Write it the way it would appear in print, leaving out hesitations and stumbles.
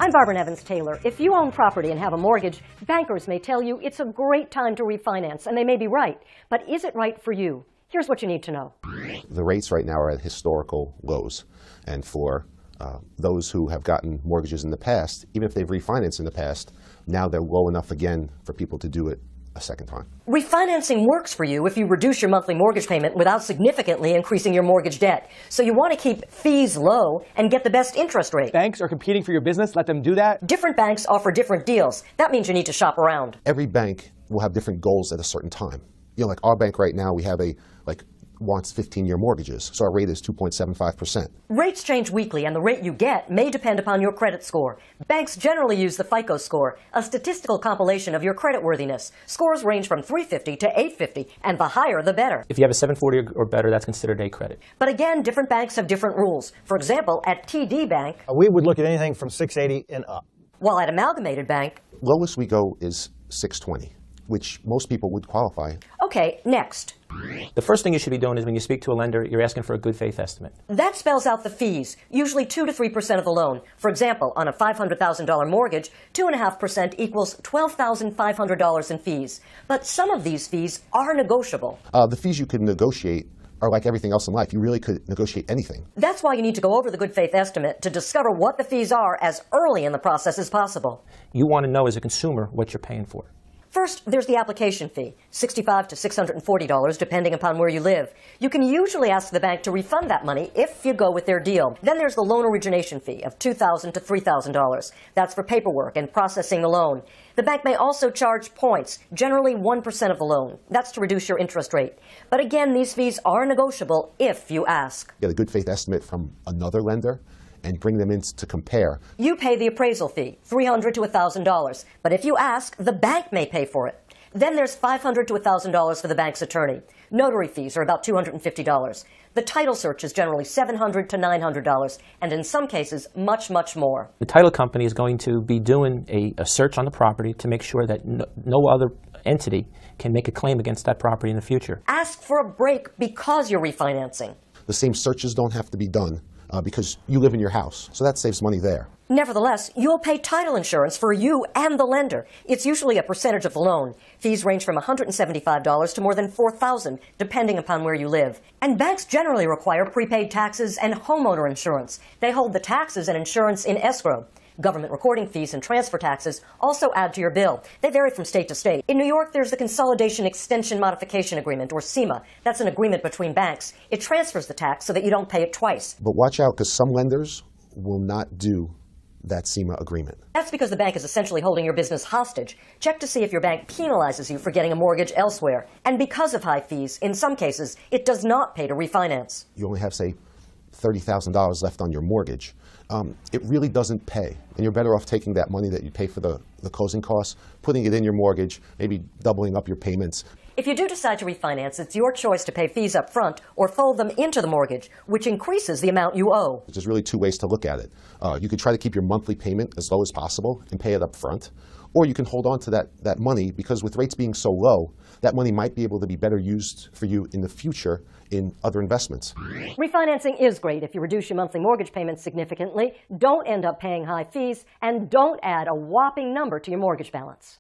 I'm Barbara Evans-Taylor. If you own property and have a mortgage, bankers may tell you it's a great time to refinance, and they may be right. But is it right for you? Here's what you need to know. The rates right now are at historical lows, and for those who have gotten mortgages in the past, even if they've refinanced in the past, now they're low enough again for people to do it a second time. Refinancing works for you if you reduce your monthly mortgage payment without significantly increasing your mortgage debt. So you want to keep fees low and get the best interest rate. Banks are competing for your business. Let them do that. Different banks offer different deals. That means you need to shop around. Every bank will have different goals at a certain time. You know, like our bank right now, we have wants 15-year mortgages, so our rate is 2.75%. Rates change weekly, and the rate you get may depend upon your credit score. Banks generally use the FICO score, a statistical compilation of your creditworthiness. Scores range from 350 to 850, and the higher the better. If you have a 740 or better, that's considered a credit. But again, different banks have different rules. For example, at TD Bank, we would look at anything from 680 and up. While at Amalgamated Bank, lowest we go is 620, which most people would qualify. Okay, next. The first thing you should be doing is when you speak to a lender, you're asking for a good faith estimate. That spells out the fees, usually 2 to 3% of the loan. For example, on a $500,000 mortgage, 2.5% equals $12,500 in fees. But some of these fees are negotiable. The fees you could negotiate are like everything else in life. You really could negotiate anything. That's why you need to go over the good faith estimate to discover what the fees are as early in the process as possible. You want to know as a consumer what you're paying for. First, there's the application fee, $65 to $640, depending upon where you live. You can usually ask the bank to refund that money if you go with their deal. Then there's the loan origination fee of $2,000 to $3,000. That's for paperwork and processing the loan. The bank may also charge points, generally 1% of the loan. That's to reduce your interest rate. But again, these fees are negotiable if you ask. Get a good faith estimate from another lender and bring them in to compare. You pay the appraisal fee, $300 to $1,000. But if you ask, the bank may pay for it. Then there's $500 to $1,000 for the bank's attorney. Notary fees are about $250. The title search is generally $700 to $900, and in some cases, much, much more. The title company is going to be doing a search on the property to make sure that no other entity can make a claim against that property in the future. Ask for a break because you're refinancing. The same searches don't have to be done because you live in your house, so that saves money there. Nevertheless, you'll pay title insurance for you and the lender. It's usually a percentage of the loan. Fees range from $175 to more than $4,000, depending upon where you live. And banks generally require prepaid taxes and homeowner insurance. They hold the taxes and insurance in escrow. Government recording fees and transfer taxes also add to your bill. They vary from state to state. In New York, there's the Consolidation Extension Modification Agreement, or CEMA. That's an agreement between banks. It transfers the tax so that you don't pay it twice. But watch out, because some lenders will not do that CEMA agreement. That's because the bank is essentially holding your business hostage. Check to see if your bank penalizes you for getting a mortgage elsewhere. And because of high fees, in some cases, it does not pay to refinance. You only have, say, $30,000 left on your mortgage. It really doesn't pay. And you're better off taking that money that you pay for the closing costs, putting it in your mortgage, maybe doubling up your payments. If you do decide to refinance, it's your choice to pay fees up front or fold them into the mortgage, which increases the amount you owe. There's really two ways to look at it. You could try to keep your monthly payment as low as possible and pay it up front. Or you can hold on to that money, because with rates being so low, that money might be able to be better used for you in the future in other investments. Refinancing is great if you reduce your monthly mortgage payments significantly, don't end up paying high fees, and don't add a whopping number to your mortgage balance.